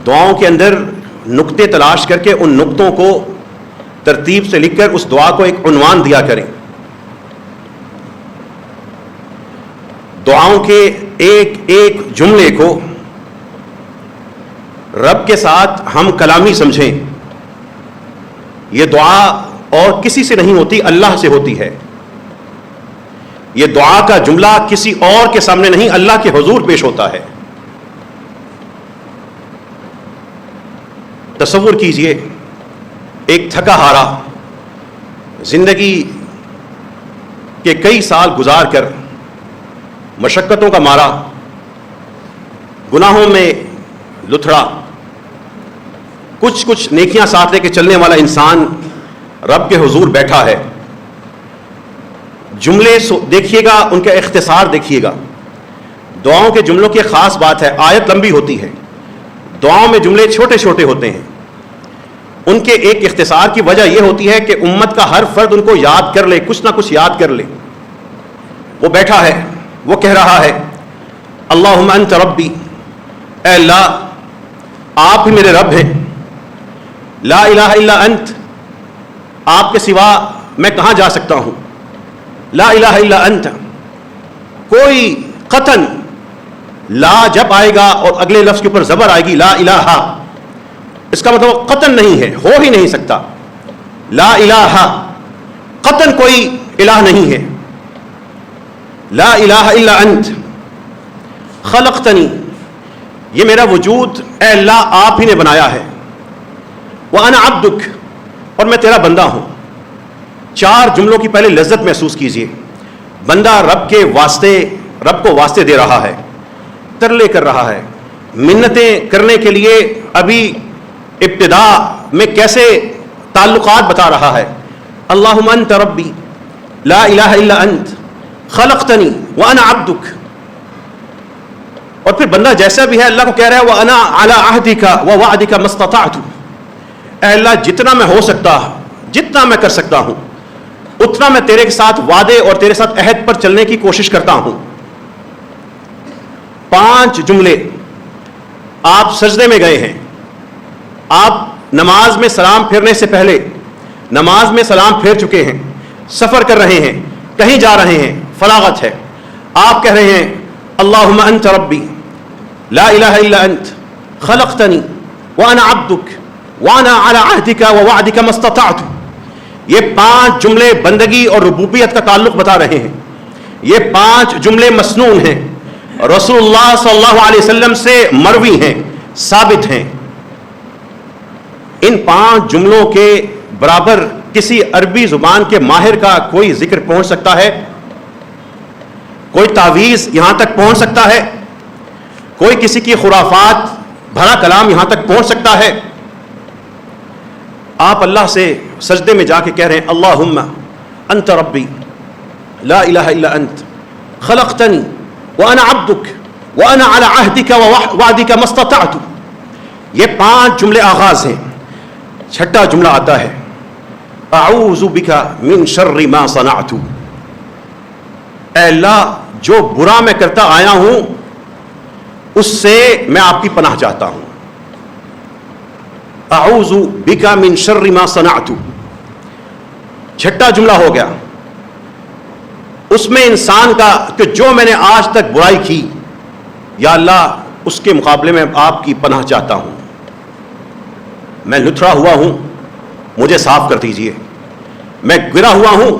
دعاؤں کے اندر نقطے تلاش کر کے ان نقطوں کو ترتیب سے لکھ کر اس دعا کو ایک عنوان دیا کریں. دعاؤں کے ایک ایک جملے کو رب کے ساتھ ہم کلامی سمجھیں. یہ دعا اور کسی سے نہیں ہوتی، اللہ سے ہوتی ہے. یہ دعا کا جملہ کسی اور کے سامنے نہیں، اللہ کے حضور پیش ہوتا ہے. تصور کیجئے ایک تھکا ہارا زندگی کے کئی سال گزار کر مشقتوں کا مارا، گناہوں میں لتھڑا، کچھ نیکیاں ساتھ لے کے چلنے والا انسان رب کے حضور بیٹھا ہے. جملے دیکھیے گا، ان کا اختصار دیکھیے گا. دعاؤں کے جملوں کی خاص بات ہے، آیت لمبی ہوتی ہے، دعاؤں میں جملے چھوٹے چھوٹے ہوتے ہیں. ان کے ایک اختصار کی وجہ یہ ہوتی ہے کہ امت کا ہر فرد ان کو یاد کر لے، کچھ نہ کچھ یاد کر لے. وہ بیٹھا ہے، وہ کہہ رہا ہے اللہم انت ربی، اے اللہ آپ ہی میرے رب ہیں. لا الہ الا انت، آپ کے سوا میں کہاں جا سکتا ہوں. لا الہ الا انت، کوئی قطن لا جب آئے گا اور اگلے لفظ کے اوپر زبر آئے گی لا الہ، اس کا مطلب قطن نہیں ہے، ہو ہی نہیں سکتا. لا الہ، قطن کوئی الہ نہیں ہے. لا الہ الا انت خلقتنی، یہ میرا وجود اے اللہ آپ ہی نے بنایا ہے. وانا عبدک، اور میں تیرا بندہ ہوں. چار جملوں کی پہلے لذت محسوس کیجئے. بندہ رب کے واسطے، رب کو واسطے دے رہا ہے، ترلے کر رہا ہے، منتیں کرنے کے لیے ابھی ابتدا میں کیسے تعلقات بتا رہا ہے. اللہم انت ربی لا الہ الا انت خلقتنی وانا عبدک. اور پھر بندہ جیسا بھی ہے اللہ کو کہہ رہا ہے وانا علی عہدک ووعدک ما استطعت، اے اللہ جتنا میں ہو سکتا، جتنا میں کر سکتا ہوں اتنا میں تیرے ساتھ وعدے اور تیرے ساتھ عہد پر چلنے کی کوشش کرتا ہوں. 5 جملے. آپ سجدے میں گئے ہیں، آپ نماز میں سلام پھیرنے سے پہلے نماز میں سلام پھیر چکے ہیں، سفر کر رہے ہیں، کہیں جا رہے ہیں، فراغت ہے. آپ کہہ رہے ہیں اللہم انت ربی لا الہ الا انت خلقتنی وانا عبدک وانا علی عہدک ووعدک ما استطعت. یہ 5 جملے بندگی اور ربوبیت کا تعلق بتا رہے ہیں. یہ 5 جملے مسنون ہیں، رسول اللہ صلی اللہ علیہ وسلم سے مروی ہیں، ثابت ہیں. ان 5 جملوں کے برابر کسی عربی زبان کے ماہر کا کوئی ذکر پہنچ سکتا ہے؟ کوئی تعویذ یہاں تک پہنچ سکتا ہے؟ کوئی کسی کی خرافات بھرا کلام یہاں تک پہنچ سکتا ہے؟ آپ اللہ سے سجدے میں جا کے کہہ رہے ہیں اللہم انت ربی لا الہ الا انت خلقتنی وانا عبدک وانا علی عہدک ووعدک ما استطعت. یہ 5 جملے آغاز ہیں. چھٹا جملہ آتا ہے اعوذ بک من شر ما صنعت، اے اللہ جو برا میں کرتا آیا ہوں اس سے میں آپ کی پناہ چاہتا ہوں. اعوذ بک من شر ما صنعت. چھٹا جملہ ہو گیا. اس میں انسان کا کہ جو میں نے آج تک برائی کی یا اللہ اس کے مقابلے میں آپ کی پناہ چاہتا ہوں. میں لتھڑا ہوا ہوں، مجھے صاف کر دیجئے. میں گرا ہوا ہوں،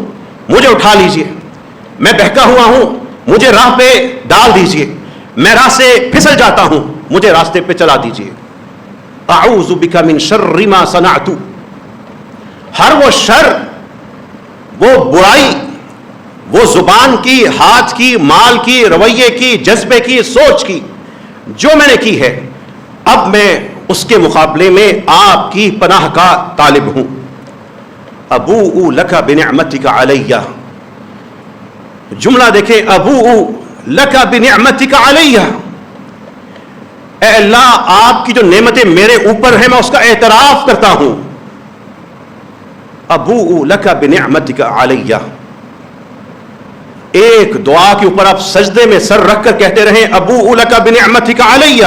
مجھے اٹھا لیجئے. میں بہکا ہوا ہوں، مجھے راہ پہ ڈال دیجئے. میں راہ سے پھسل جاتا ہوں، مجھے راستے پہ چلا دیجئے. اعوذ بک من شر ما صنعت. ہر وہ شر، وہ برائی، وہ زبان کی، ہاتھ کی، مال کی، رویے کی، جذبے کی، سوچ کی جو میں نے کی ہے، اب میں اس کے مقابلے میں آپ کی پناہ کا طالب ہوں. ابوء لک بنعمتک علی. جملہ دیکھیں، ابوء لک بنعمتک علی. اے اللہ آپ کی جو نعمتیں میرے اوپر ہیں میں اس کا اعتراف کرتا ہوں. ابوء لک بنعمتک علی. ایک دعا کے اوپر آپ سجدے میں سر رکھ کر کہتے رہیں ابوء لک بنعمتک علی،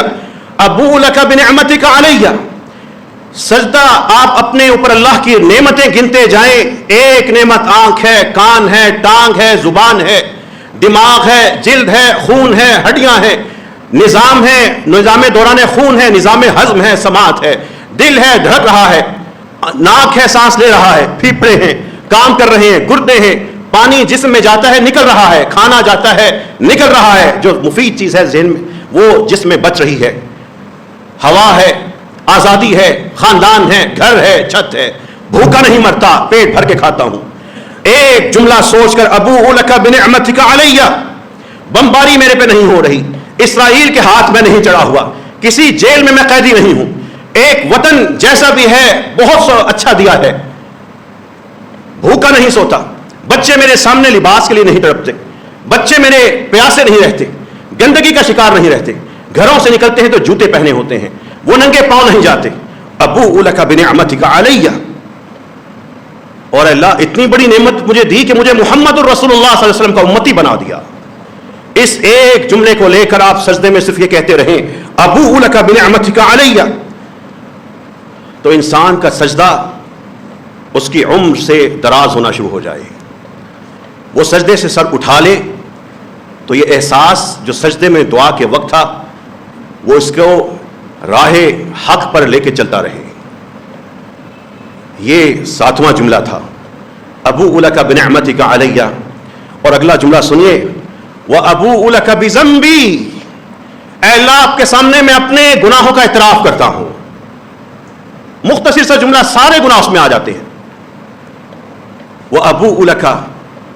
ابو لک بنعمتک علیہ، سجدہ آپ اپنے اوپر اللہ کی نعمتیں گنتے جائیں. ایک نعمت آنکھ ہے، کان ہے، ٹانگ ہے، زبان ہے، دماغ ہے، جلد ہے، خون ہے، ہڈیاں ہیں، نظام ہے، نظام دوران خون ہے، نظام ہضم ہے، سماعت ہے، دل ہے دھڑک رہا ہے، ناک ہے سانس لے رہا ہے، پھیپھڑے ہیں کام کر رہے ہیں، گردے ہیں، پانی جسم میں جاتا ہے نکل رہا ہے، کھانا جاتا ہے نکل رہا ہے، جو مفید چیز ہے ذہن میں وہ جسم میں بچ رہی ہے، ہوا ہے، آزادی ہے، خاندان ہے، گھر ہے، چھت ہے، بھوکا نہیں مرتا، پیٹ بھر کے کھاتا ہوں. ایک جملہ سوچ کر ابو لک بنعمتک علیہ، بمباری میرے پہ نہیں ہو رہی، اسرائیل کے ہاتھ میں نہیں چڑھا ہوا، کسی جیل میں قیدی نہیں ہوں، ایک وطن جیسا بھی ہے بہت اچھا دیا ہے، بھوکا نہیں سوتا، بچے میرے سامنے لباس کے لیے نہیں تڑپتے، بچے میرے پیاسے نہیں رہتے، گندگی کا شکار نہیں رہتے، گھروں سے نکلتے ہیں تو جوتے پہنے ہوتے ہیں، وہ ننگے پاؤں نہیں جاتے. ابو لک بنعمتک علیہ، اور اللہ اتنی بڑی نعمت مجھے دی کہ مجھے محمد الرسول اللہ صلی اللہ علیہ وسلم کا امتی بنا دیا. اس ایک جملے کو لے کر آپ سجدے میں صرف یہ کہتے رہیں ابو لک بنعمتک علیہ، تو انسان کا سجدہ اس کی عمر سے دراز ہونا شروع ہو جائے. وہ سجدے سے سر اٹھا لے تو یہ احساس جو سجدے میں دعا کے وقت تھا وہ اس کو راہ حق پر لے کے چلتا رہے. یہ 7واں جملہ تھا ابو لک بنعمتک علیہ. اور اگلا جملہ سنیے وَأَبُوءُ لَكَ بِذَنبِي، اے اللہ آپ کے سامنے میں اپنے گناہوں کا اعتراف کرتا ہوں. مختصر سا جملہ، سارے گناہ اس میں آ جاتے ہیں. وَأَبُوءُ لَكَ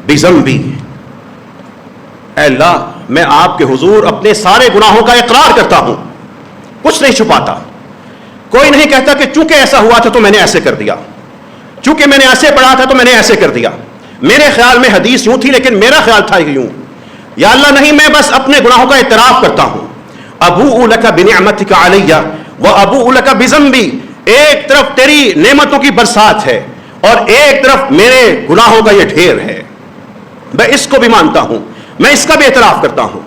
بِذَنبِي، اے اللہ میں آپ کے حضور اپنے سارے گناہوں کا اقرار کرتا ہوں، کچھ نہیں چھپاتا. کوئی نہیں کہتا کہ چونکہ ایسا ہوا تھا تو میں نے ایسے کر دیا، چونکہ میں نے ایسے پڑھا تھا تو میں نے ایسے کر دیا، میرے خیال میں حدیث یوں تھی لیکن میرا خیال تھا یوں. یا اللہ نہیں، میں بس اپنے گناہوں کا اعتراف کرتا ہوں. ابوء لک بنعمتک علیہ وابوء لک بذنبی، ایک طرف تیری نعمتوں کی برسات ہے اور ایک طرف میرے گناہوں کا یہ ڈھیر ہے، میں اس کو بھی مانتا ہوں، میں اس کا بھی اعتراف کرتا ہوں.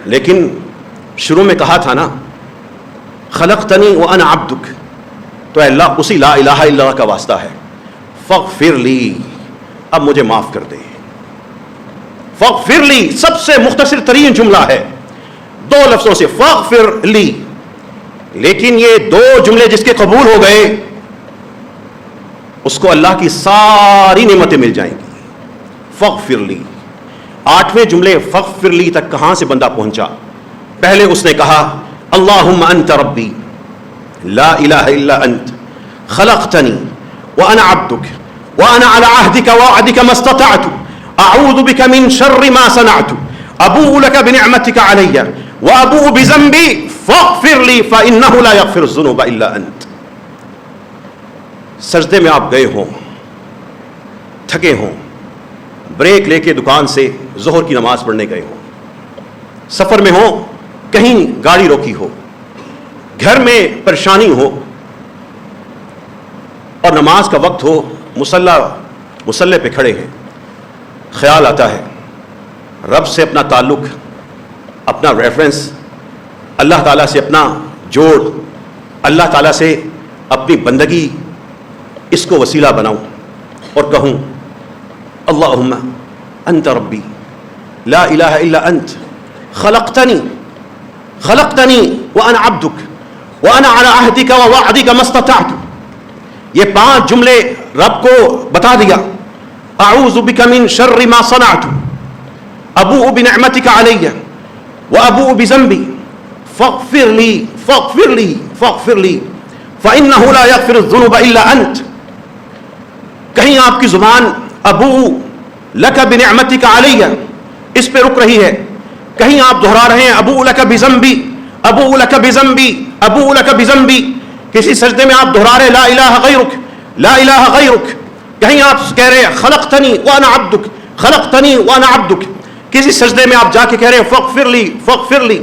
لیکن شروع میں کہا تھا نا خلقتنی وانا عبدک، تو اے اللہ اسی لا الہ الا اللہ کا واسطہ ہے. فاغفر لی، اب مجھے معاف کر دے. فاغفر لی سب سے مختصر ترین جملہ ہے، 2 لفظوں سے فاغفر لی. لیکن یہ 2 جملے جس کے قبول ہو گئے اس کو اللہ کی ساری نعمتیں مل جائیں گی. فاغفر لی، 8ویں جملے فاغفر لی تک کہاں سے بندہ پہنچا؟ پہلے اس نے کہا اللہم انت ربی لا الہ الا انت خلقتنی وانا عبدک وانا علی عہدک ووعدک ما استطعت اعوذ بک من شر ما صنعت ابوء لک بنعمتک علی وابوء بذنبی فاغفر لی فانہ لا یغفر الذنوب الا انت. سجدے میں آپ گئے ہوں، تھکے ہوں، بریک لے کے دکان سے ظہر کی نماز پڑھنے گئے ہوں، سفر میں ہوں، کہیں گاڑی روکی ہو، گھر میں پریشانی ہو اور نماز کا وقت ہو، مصلی پہ کھڑے ہیں، خیال آتا ہے رب سے اپنا تعلق، اپنا ریفرنس، اللہ تعالیٰ سے اپنا جوڑ، اللہ تعالیٰ سے اپنی بندگی، اس کو وسیلہ بناؤں اور کہوں اللہم انت ربی لا الہ الا انت خلقتنی وانا عبدک وانا علی عہدک ووعدک ما استطعت. یہ 5 جملے رب کو بتا دیا. اعوذ بک من شر ما صنعت ابوء بنعمتک علی وابوء بذنبی فاغفر لی فاغفر لی فاغفر لی فانہ لا یغفر الذنوب الا انت. کہیں آپ کی زبان ابوء لک بنعمتک علی اس پہ رک رہی ہے، کہیں آپ دہرا رہے ہیں ابوء لک بذنبی ابوء لک بذنبی ابوء لک بذنبی. کسی سجدے میں آپ دہرا رہے لا الہ غیرک لا الہ غیرک، کہیں آپ کہہ رہے خلقتنی وانا عبدک خلقتنی وانا عبدک. کسی سجدے میں آپ جا کے کہہ رہے فاغفر لی فاغفر لی.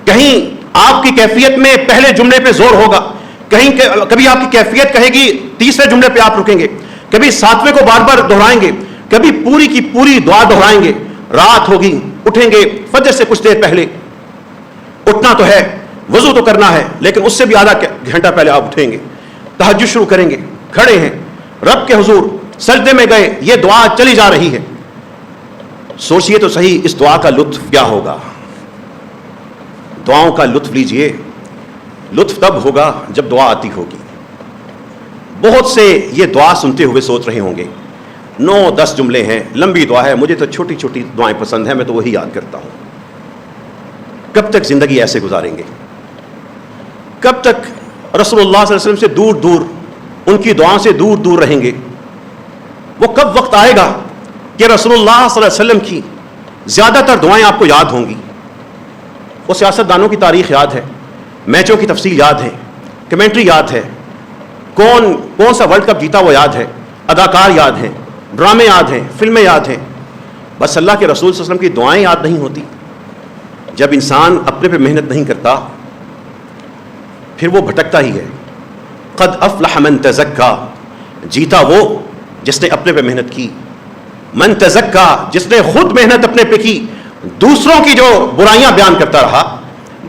کہیں آپ کی کیفیت میں پہلے جملے پہ زور ہوگا، کہیں کبھی آپ کی کیفیت کہے گی 3رے جملے پہ آپ رکیں گے، کبھی 7ویں کو بار بار دہرائیں گے، کبھی پوری کی پوری دعا دہرائیں گے. رات ہوگی، اٹھیں گے فجر سے کچھ دیر پہلے، اٹھنا تو ہے وضو تو کرنا ہے لیکن اس سے بھی آدھا گھنٹہ پہلے آپ اٹھیں گے, تہجد شروع کریں گے, کھڑے ہیں رب کے حضور, سجدے میں گئے, یہ دعا چلی جا رہی ہے. سوچئے تو صحیح اس دعا کا لطف کیا ہوگا. دعاؤں کا لطف لیجئے, لطف تب ہوگا جب دعا آتی ہوگی. بہت سے یہ دعا سنتے ہوئے سوچ رہے ہوں گے 9-10 جملے ہیں, لمبی دعا ہے, مجھے تو چھوٹی چھوٹی دعائیں پسند ہیں, میں تو وہی یاد کرتا ہوں. کب تک زندگی ایسے گزاریں گے؟ کب تک رسول اللہ صلی اللہ علیہ وسلم سے دور دور, ان کی دعاؤں سے دور دور رہیں گے؟ وہ کب وقت آئے گا کہ رسول اللہ صلی اللہ علیہ وسلم کی زیادہ تر دعائیں آپ کو یاد ہوں گی. وہ سیاست دانوں کی تاریخ یاد ہے, میچوں کی تفصیل یاد ہے, کمنٹری یاد ہے, کون سا ورلڈ کپ جیتا وہ یاد ہے, اداکار یاد ہیں, ڈرامے یاد ہیں, فلمیں یاد ہیں. بس اللہ کے رسول صلی اللہ علیہ وسلم کی دعائیں یاد نہیں ہوتی. جب انسان اپنے پہ محنت نہیں کرتا پھر وہ بھٹکتا ہی ہے. قد افلح من تزکا, جیتا وہ جس نے اپنے پہ محنت کی. من تزکا, جس نے خود محنت اپنے پہ کی, دوسروں کی جو برائیاں بیان کرتا رہا,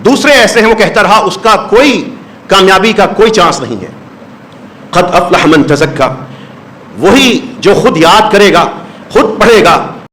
دوسرے ایسے ہیں وہ کہتا رہا, اس کا کوئی کامیابی کا کوئی چانس نہیں ہے. قد افلح من تزکا, وہی جو خود یاد کرے گا, خود پڑھے گا,